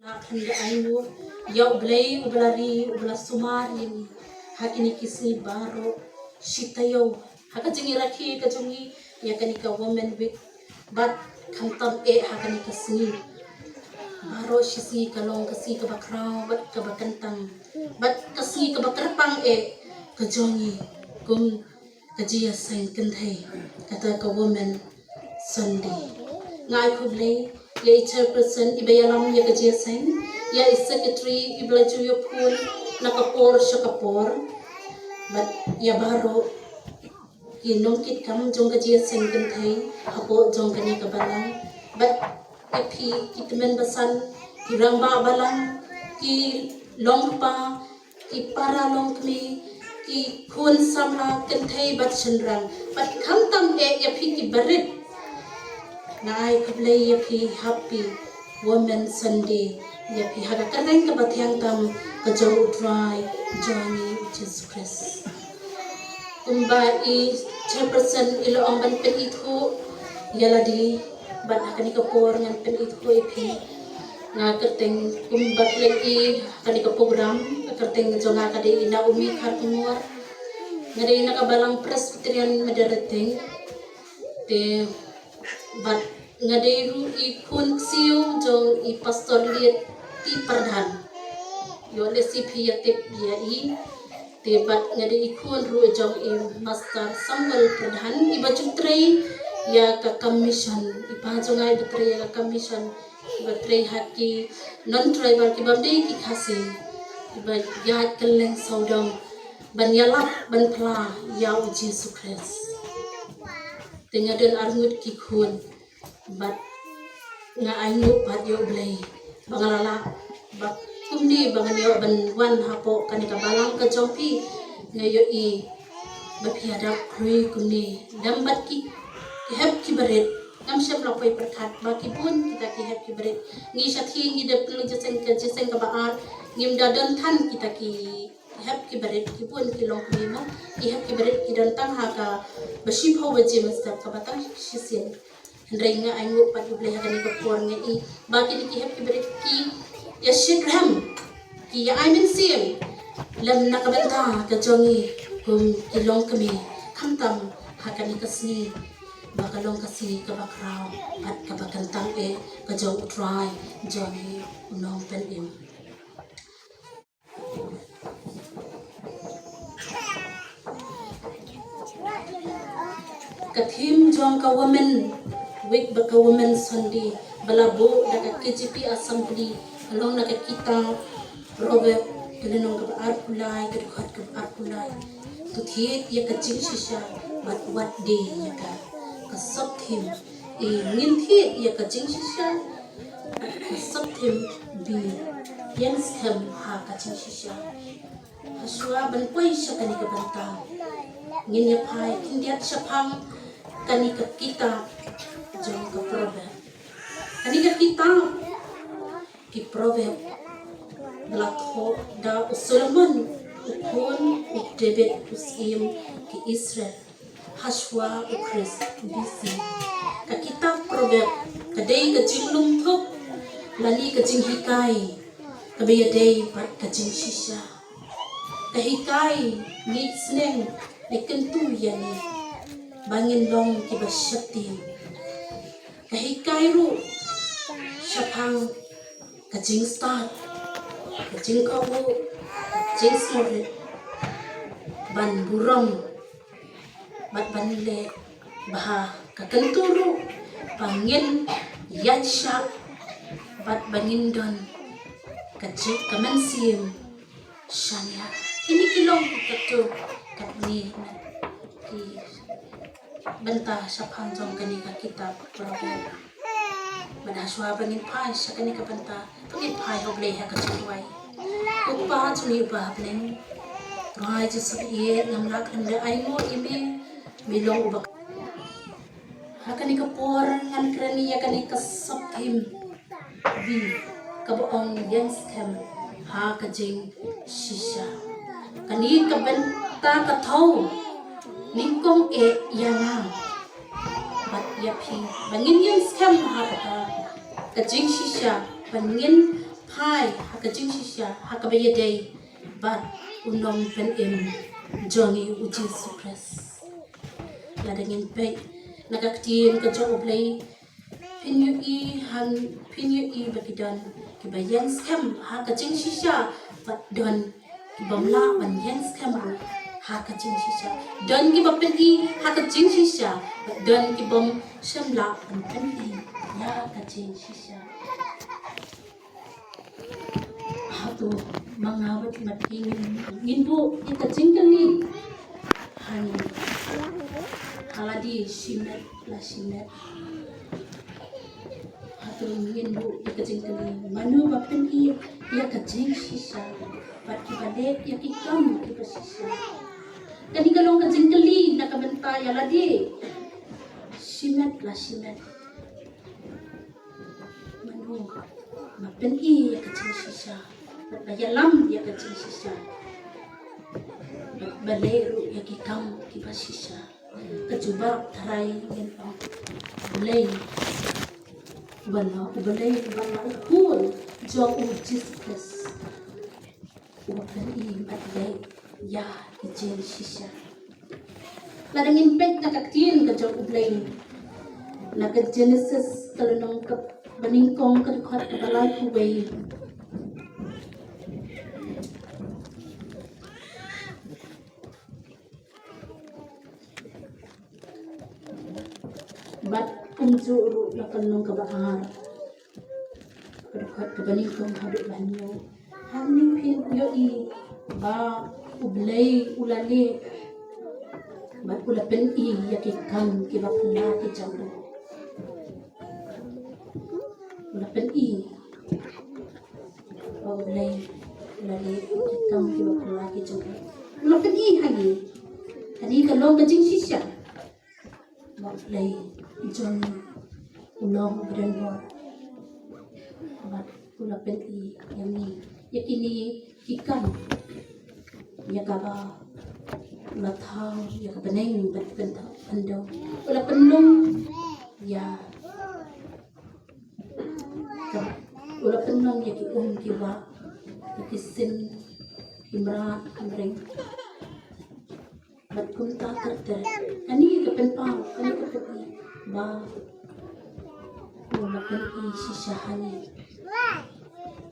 Handa ayu ya ublay ublari ubla sumarin hakini kisi baro shitayo hakajingi rakhi kajungi yakani ka women week but kantam hakani kasni baro shisi kalong kasi ka bakrao bat ka bakantang bat kasi ka bakarpang kajongi kum kajiya sain kanthai kata ka women Sunday ngai khublay ya chairperson ibayalam ya kajiya sain ya secretary iblaju yo phul nakapor syakapor but ya baro ki nongkit kam jong kajiya sain kanthai hapo jong kani ka balang but ipi kitmen basan ki rangba balang ki longpa ki para longkmi ki khun samla kanthai bat chenrang but khamtam ya phi ki barit nai kublay ya phi happy women Sunday ya phi hada kareng ka bathyang tam ka jo dry journey Jesus Christ kumba I chairperson ilo ang ban pen ithu yaladi ban hakani ka por ngan pen ithu phi nga kerteng kumbat lagi kani ka program kerteng jo nga kade ina umi khar kumur ngade ina ka balang presbyterian madareteng te bat ngaderu I kun siu jong I pastor liet ti perdhan yo le CP yatip ya I te bat ngade I kun ru jong I master Samuel perdhan I baju trei ya ka commission I pa jong ai betrei ya ka commission betrei haki non tribal ki bamde ki khasi ba ya keleng saudong ban yalap ban pla ya Jesus Christ tengah dan arngut ki khun bat nga ayu pat yo blay bangalala bak kumni bangan yo ban wan hapo kani ka balang ka jompi ngayo I bapiada krui kumni lambat ki heb ki baret nam syap lapai perkat baki pun kita ki heb ki baret ngi sathi ngi de pelu jesen ka baar ngim dadan than kita ki heb ki baret ki pun ki long ki ma ki heb ki baret ki dan tang ha ka basi phau baje mastap ka batang sisin Hendrai nga ayu pat ublay hakani ka por nga I baki ki heb ki baret ki ya shikraham ki ya aimin sim lam nakabenta ka jongi kum kilong kami khamtam hakani kasni bakalong kasi ka bakraw at ka bakantang ka jong utray jongi unong pen im kathim jong ka women week baka women Sunday balabo daga KGP assembly along naga kita robert kelenong ka arpulai kedukhat ka arpulai tuthiet ya kaching shisha but what day ya ka kasabthim nginthiet ya kaching shisha kasabthim bi yens kham ha kaching shisha haswa ban koi shakani ka banta ngin ya phai kindiat shaphang kani ka kita jong ka proverb kani ka kita ki proverb lakho da Solomon ukon David usim ki Israel haswa ukris bisi ka kita proverb kadai ka jinglum thop lali ka jinghikai ka beyadai pat ka jingshisha ka hikai ni sneng ikentu yani bangin long ki basyati kahikai ru syapang kajing start kajing kawu kajing smorit ban burong bat banile baha kakenturu pangin yansya bat bangin don kajik kamansim syanya ini kilong katu katni ki benta syapang jong kani ka kita problem badaswa bangin pai sakani ka benta tungin pai hoble ha ka chwai upa chuni upa haplen rai je subiye namla khanda aimo ime milong ubak hakani ka por ngan krani ya kani ka sabhim bi ka boong yens kem ha ka jing shisha kani ka benta ka thau ningkong yana bat yapi bangin yang scam ha ka kajing shisha bangin hai hakajing shisha hakabayadei bat unom pen jongi uji supres ladangin pe nagaktiin ka jo oblay pinyu i bakidan kibayan scam hakajing shisha bat don kibamla ban yan scam hakajing shisha don kibapen i hakajing shisha bat don kibam shamla ban pen i ya kajing shisha hatu mangawat matingin nginbu ita jingkali hani haladi shimet la shimet hatu nginbu ita jingkali manu bapen i ya kajing shisha bat kibalik ya kikam kibasisha kani kalong kajingkali nakabenta ya ladi shimet la shimet manu bapen i ya kajing shisha Bayalam ya kajing shisha baleru ya kikam kibasisha kajubak taray yan ang balay bala ukul jong ujiskas wakan im at lay ya kajing shisha ladang impek nakaktiin kajong ublay nakagenesis kalunong baningkong kadukhat kabalay kuway bat umjuru lakanong kabahar kadukhat kabaningkong habit banyo haning pin yoi ba ublay ulali bat ulapen i yakikam kibakla kijambo ulapen i ba ublay ulali yakikam kibakla kijambo ulapen i hagi tadi kalong kajing shisha ba ublay John ulong berenor bat ulapen i yami yakini ikan yakaba ulathau yakabaneng bat pendau ulapen long ya ulapen long yaki kiba yakisin himrat hamreng bat kunta terter kani kapenpang kani kapen ba ulapen i sishahani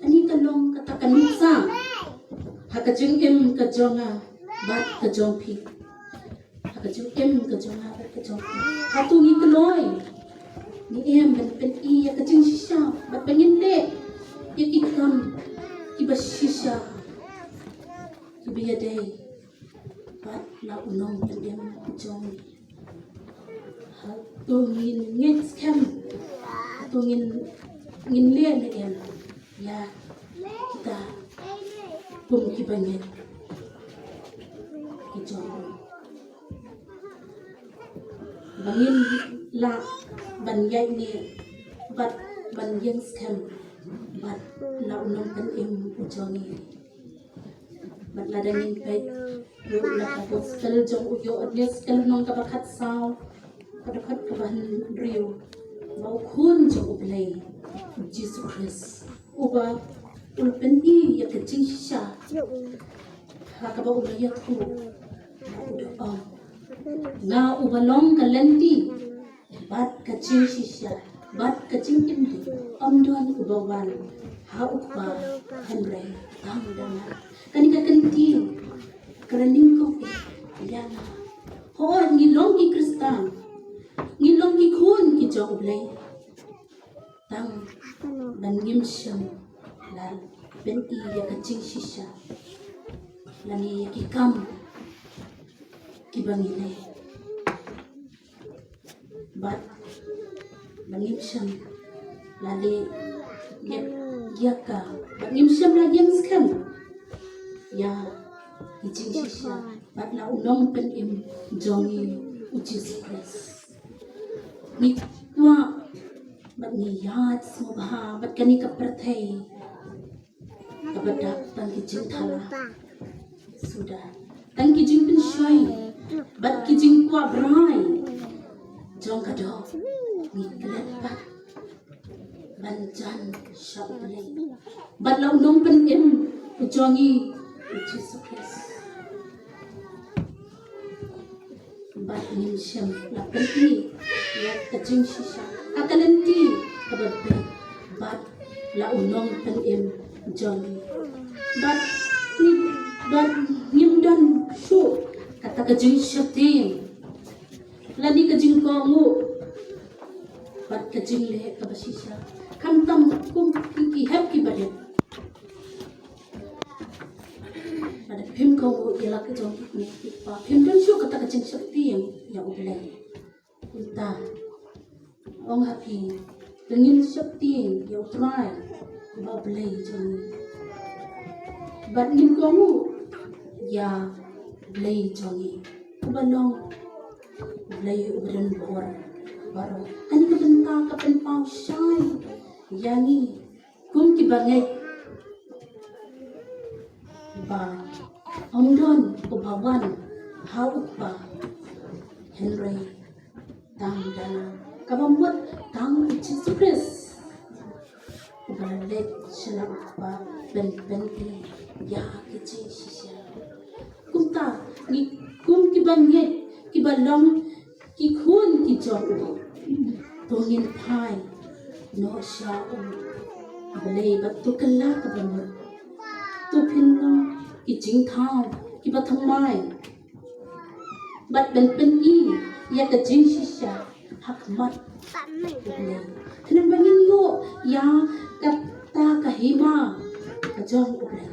ani kalong katakanisa hakajung kajonga bat kajong pi hakajung kajonga bat kajong pi hatungi keloy ni ban pen i hakajung shisha bat penginde yakikam kibashisha kibiyadei bat la unong pen kajong tungin ngin scam tungin ngin lian ya kita pun kibangin kijong bangin la banyai ni bat banyan scam bat la unong kan ujongi bat ladangin pet yo la kabos kal jong uyo adnes kal nong kabakat saw kadakhat kabahan rio mau kun jong ublay Jesus Christ uba ulpen i ya kajing shisha hakaba ublay tu udah na ubalong kalenti bat kajing shisha bat kajing indi doan ubawan ha ukba hanray dang kanika kanti karaning ko yana ho ngilong ki kristan ngilong ki kun ki jong ublay tang bangim syam lal ben i ya kajing shisha lani ki kam ki bangile bat bangim syam lali yaka bangim syam lagi yang skam ya kajing shisha bat la unong pen jongi uji supres ni tua bat ni yat smobha bat kani kaperthai kabadak tang kijing thala sudah tang kijing pen shoy bat kijing kwa brai jong kado ni kelet bat banjan syablay bat lau nong pen ujongi Jesus Christ bat nim syam la penti ya kajing shisha akalenti kababbe bat lau nong pen ujongi bat nim dan shu kata kajing syatin lani kajing komu bat kajing lehe kabashisha kantam kum ki hep ki badet ada phim komu ialah kajong ni pa phim dan shu kata kajing syatin yang ublai unta ong happy dengan syatin yang try ba ublai jong bat nim komu ya ublai jongi ubalong ublai ubren bor baru ani kabenta kapen pau syai yani kum ki bangai ba omdon ubawan haupa Henry tang dana kabamut tang Jesus Christ ubalek shala upa ben ya kici shisha kumta ni kum ki bangai ki balong ki khun ki jong tongin pai no sha balei bat tu kala ka banut tu pinno ki jing thao ki bathang mai bat ben i ya ka jing shisha hak mat balei thanan bangin yo ya ka ta ka hima ka jong balei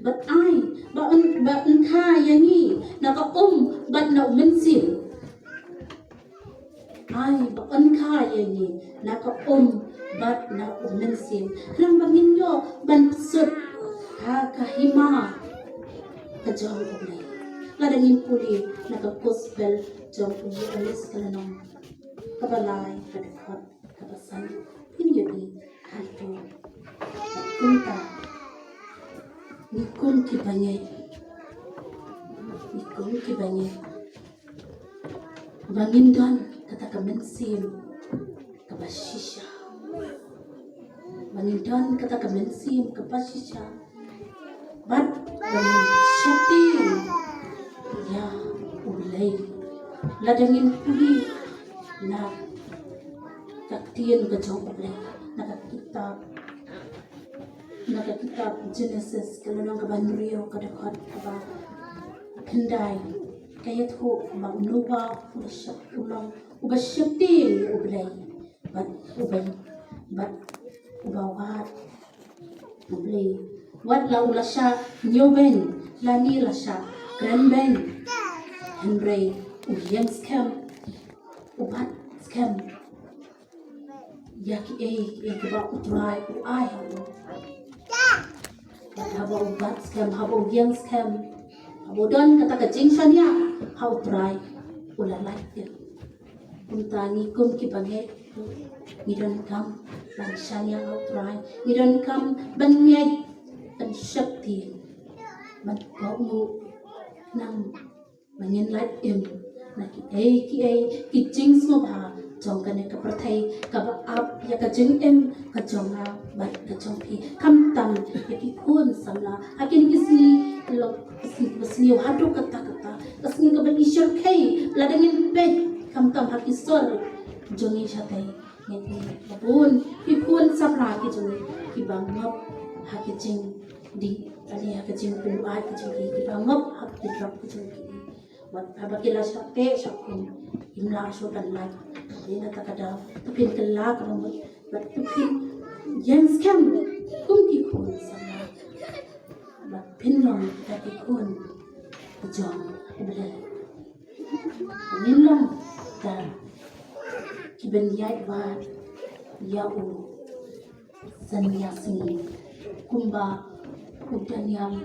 bat ai ba an kha yani na ka bat na mensim ai ba an kha yani na ka bat na mensim ram bangin yo ban sut ha ka hima ka jong ublay ladangin puli na ka gospel jong ublay alis kalanong kabalay kadakot kabasan pinyobi halto kunta nikun ki bangay bangin don kata kamensim kabashisha bangin don kata kamensim kabashisha bat bangin syati ya ulay ladangin puli na kaktiyan kajong ulay nakakitab Genesis kalanong kabanriyo kadakot kaba kendai kayat ho magnuwa ubasyati ublay bat ubawat ublay wat la ulasya nyoben lani lasya grandben Henry uyang scam ubat scam yaki kaba utray uay habo ubat scam habo uyang scam Abodon kata kajing sanya how try ulalai ya untani kum ki bangai ngidon kam ban sanya how try ngidon kam bangai ban syakti ban komu nang bangin light na ki jing smobha jong kane ka prathai ka ap ya ka jing ka jong na bat ka jong pi kam tam ya ki khun samla akin kisni lo kesni hadu kata kesni ka ban ishar kai ladangin pet kam tam hakisor jongi chatai ngeti babun ki khun samla ki jongi ki bangop hakijing di ali hakijing pu ai ki jongi ki bangop hak ki drop ki jongi wat abakila syate syakun imla so dan lai dina takada tupin kala ka bat tupin yang scam kum ki khun sama bat pinlong ta ki khun jong bele minlong ta ki ben yai wat ya u sanyasi kumba udan yang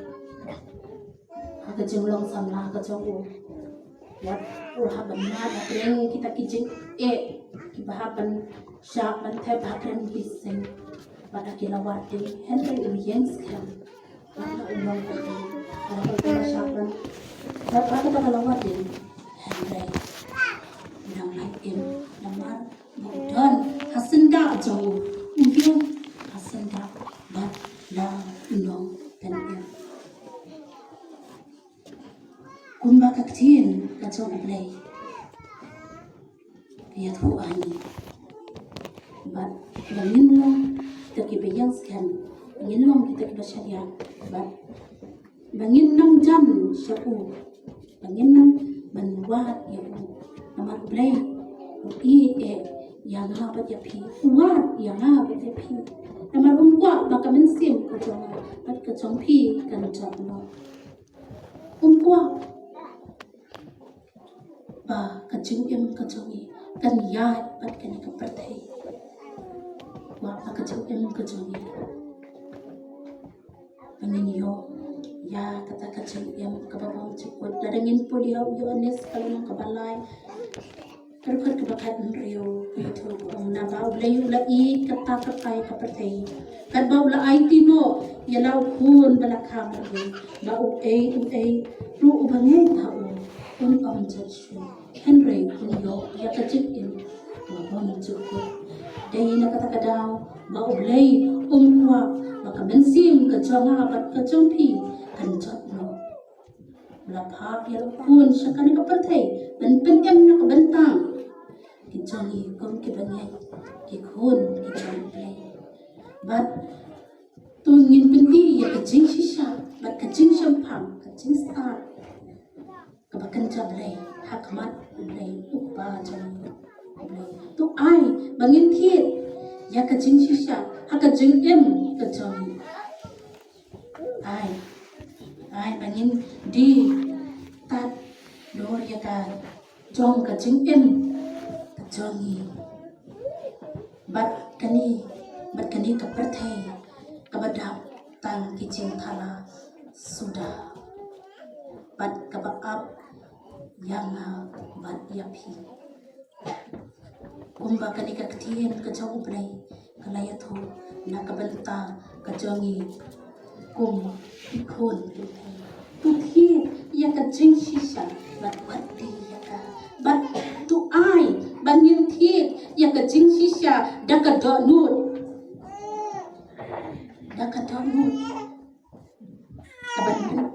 aga jenglong samla ka jong wat urhaban na reng kita kijing kibahaban syak ban thai bahkan bising pada kilawati Henry Uyang scam pada umang tadi pada kita syak ban pada kita kilawati Henry nang naim namar budan hasinda jauh Mungkin asanda bat la unong penem. Kumba kaktin kacau play. Ya Tuhan, bat banginlong kita kibiyang skan, banginlong kita kibasya bat bangin nang jam syaku, bangin nang banwat yaku, namar play, yang apa ya pi, wat yang apa ya pi, namar umkwa baka mensim kacang, bat kacang pi kan jam umkwa, ba kacang kacangi. Kan ya bat kan kepertai wa kacau kacau yo ya kata kacau kababang cukup ladangin puli hau yo anes kalau nang kabalay kerukar kebakat nriyo itu na bau layu lai kata kapai kepertai kan bau la IT no ya lau pun balakam bau ru ubangai tau judge Henry yo ya kacik wabang cukup dahil nakatagadaw maublay umkwa maka mensim kacang apat kacang pi kanjat no lapap ya pun syakani kapertai dan penyam na kabentang kicangi kom kibanyay kikun kicang play bat tungin pendi ya kacing shisha bat kacing syampang kacing star kabakan jablay hakmat blay ukba jang tu ai bangin thiet ya kacing shisha hakajing kacang ai bangin di tat lor ya ka jong kacing kacangi bat kani kaperthai kabadap tang kicing thala sudah bat kabaap yang bat yapi kumba kani kaktian kacang ublay kalayatho nakabanta kacangi kum ikon tuthi ya kacing shisha bat wati ya ka bat tu ai bangin thi ya kacing shisha dakadonut kaban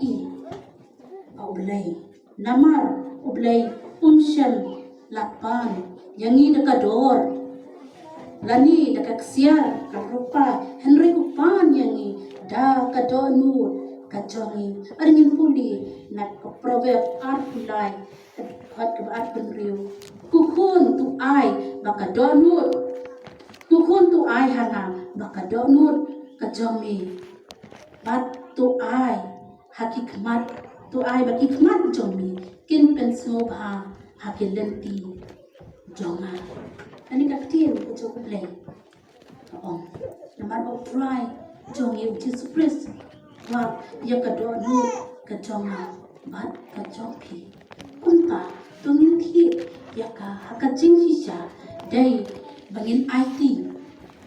ublay namar ublay unsyam lapan yangi dakador lani dakaksiar karupa Henry upan yangi dakadonut kacangi aringin puli nak proverb arpulai hat kebaat penriu kukun tu ai bakadonut kukun tu ai hanga bakadonut kacangi bat tu ai hakikmat tu ai bakikmat jomi kin pensnobha hakilenti jonga ani kaktin kacau play namar of try jongi uji surprise wa ya kadonut kaconga bat kacopi kunta tungin thi ya ka hakacing shisha dai bangin IT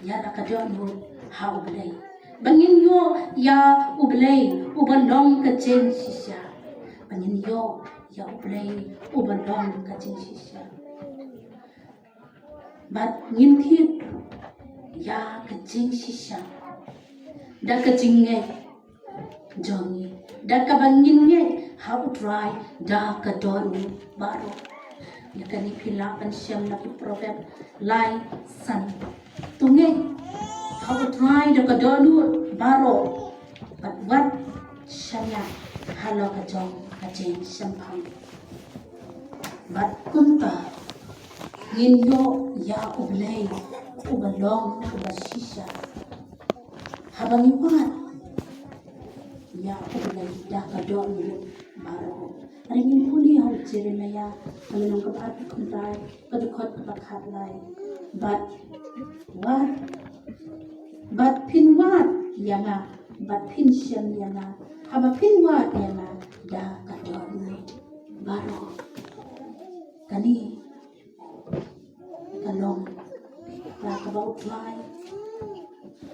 ya kadonut ha ublay bangin yo ya ublay ubalong kacing shisha bangin yo ya ublay ubalong kacing shisha bat ngintip ya kacing shisha da kacing jongi da kabangin how dry da kadonu baro ya kani pilapan syam na proverb lai san tunge how dry da kadonu baro but what syaya halo kajong kacing syampang bat kunta Nginyo ya ublay ubalong ubashisha habang iwan ya ublay dakadon baro aringin puli hau Jeremia kalinong kabaat kuntay kadukot kabakhatlay but pinwat yanga but pinsyan yanga haba pinwat yanga dakadon baro kani kalong kabau try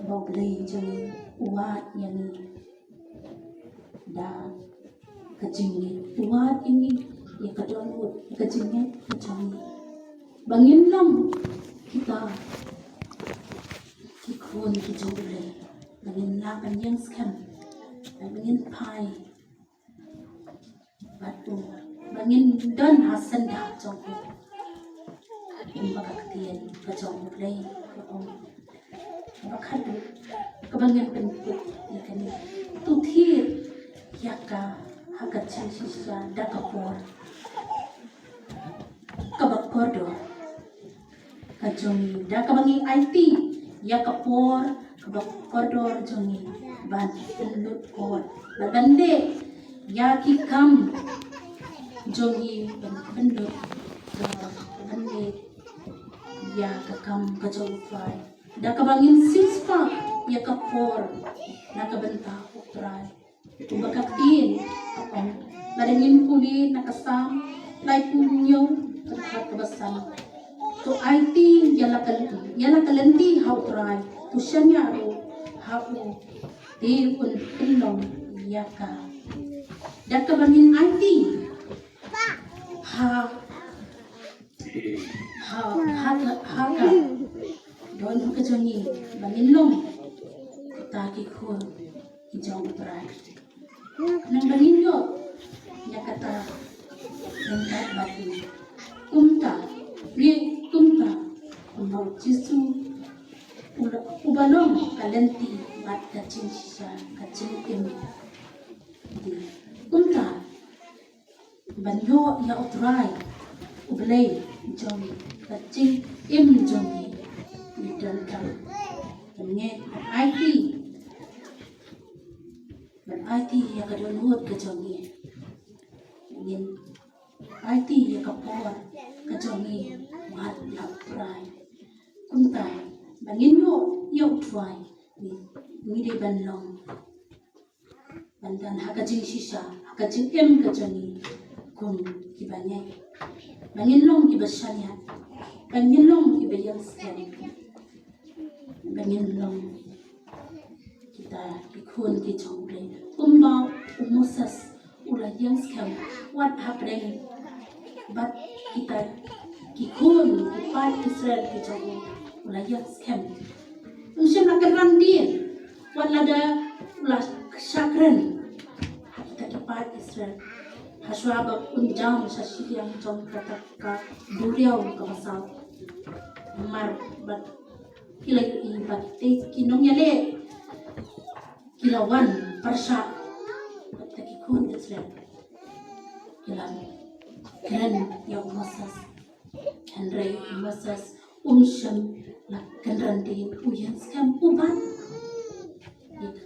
kabau blay jang uwat yang da kacing uwat ini ya kadon kacingnya kacang bangin long kita ikun kijole bangin laban yang scam bangin pai batu bangin dan hasan dah jongko bakaktian kajong play om bakadu kebangan penput yakani tuthir yaka hakat sisa dakapor kabakordo kajongi dakabangi IT yakapor kabakordo jongi ban pelut kor badande yaki kam jongi pelut bande ya kakam kajong fly dakabangin sispa yakapor nakabenta utray tumbakaktin ang naringin puli nakasam lai punyo at kabasam to IT yala kalenti how try to shanyaro how di un pinong yaka dakabangin IT ha don kajongi bangilong taki ko hijau utray nang bangilyo yakata nangkat batu kumta mau jisu ubalong kalenti bat kacing sisa kacing im di kumta banyo ya utray ublay jongi kacing im jongi dan kam nge IT ban IT ya kadon hot ke jongi ngin IT ya kapor ke jongi mat la prai kunta bangin yo try ni de ban long bandan hakajing sisa hakajing em ke jongi kun kibanya bangin long kibasanya bangin long kibayang scan bangin long kita ikun kijongre umba umusas ulayang scam what happening but kita kikun kipat Israel kijongre ulayang scam unsya nakaran din walada ulas sakren kita kipat Israel haswabak unjam sa siyang jong kataka duriaw kabasaw mar bat kilay ibat kinong yale kilawan parsa at takikun Israel kilang kren yang masas Henry masas umsyam la kenran din uyan skam uban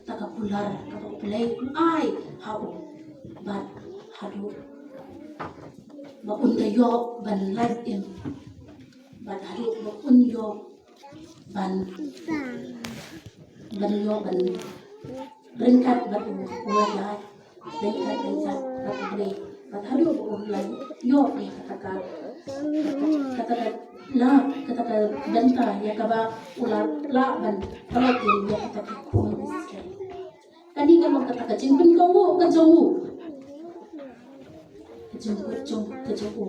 tagapular kapapulay ay hao bat hadu maundayo ban live in ban hadu maunyo ban yo ban ringkat ban ulay ringkat ban bre ban hadu ulay yo ya kata benta ya kaba ular la ban talatin ya kata kun kani kalau kata jingpin kamu kejawu kejawu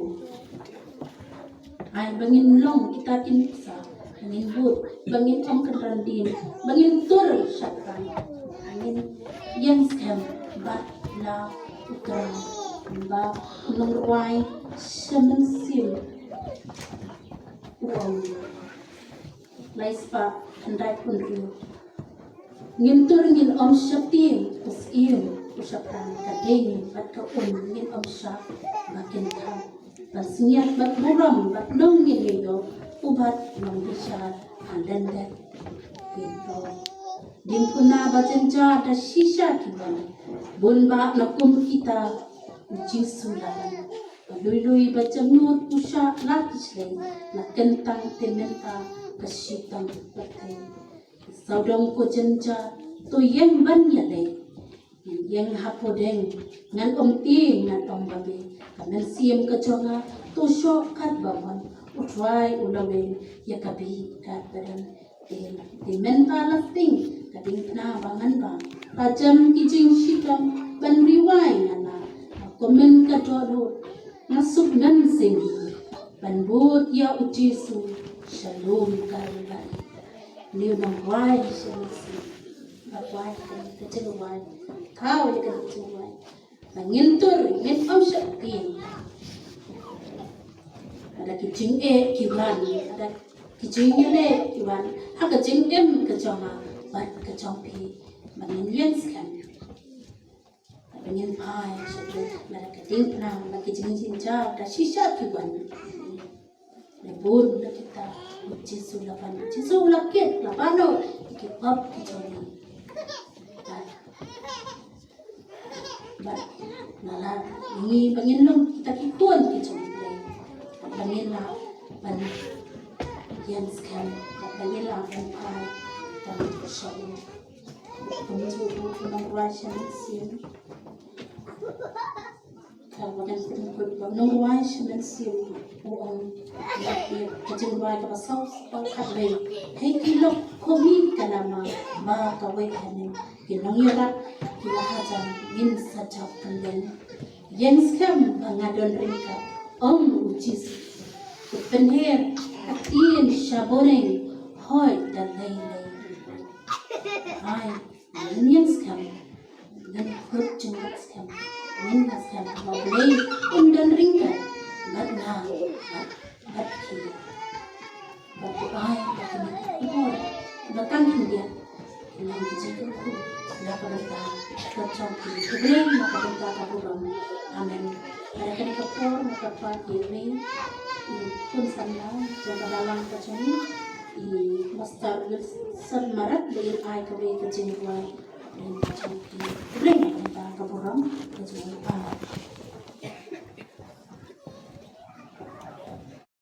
ay bangin long kita kinsa bangin but bangin om kerandin bangin tur syakran bangin yang scam bat la utang ba ulung ruai semensim uang laispa kendai kunru ngintur ngin om syaptim usim usapan kadeni bat ka ngin om syap makin tham pasniat bat buram bat nong ngin yo ubat nong bisar handandat pinto dimpuna bajenja da sisa kiban bunba nakum kita jisulan lui bacamut usha lakislen na kentang tementa kasitang patay saudang ko jenja to yang banyale yang hapodeng ngan omti ngan ombabe kamen siem kajonga to shokat bawon utrai ulawe yakabi kat badan di mental lasting kading na bangan ba tajam kijing sitam ban riwai nana komen kadoro masuk nan sing banbut ya ujisu shalom kalbari liu nang wai shensi ba wai ka cheng wai thao ye ka cheng wai ba ngin tur ngin om shakti ada kijing kiwan ada kijing ne kiwan ha ka jing em ka choma ba ka chom pi ba ngin yen skan ba ngin pai shakti ba ka ding na ba kijing jinja da shisha kiwan ne bun na kita Jisu lapan Jisu lakit lapano ikipap kichoni ba nala ini panginlong kita kikuan kichoni panginla pan yan scam panginla pan pai dan show pemicu kunang Russian sim kalau dan pun kunang Russian sim uang kacang buah ke pasau pangkat leh hei kilo komi kalama ma kawai kane kinong yara kila hajan min sajap kanden yang skam ngadon ringka om ujis penher atin shaboneng hoi dan lei hai yang skam dan hut jenggot skam min skam mau lei undan ringka batna batki ai batang dia yang dijadikan ku dapat datang kecompi kebeling maka datang kaburam amin mereka dikepor maka pagi ini pun sana jaga dalam kecompi mastar sermarat dengan ai kebeling kecompi dan kecompi kebeling maka datang kaburam kecompi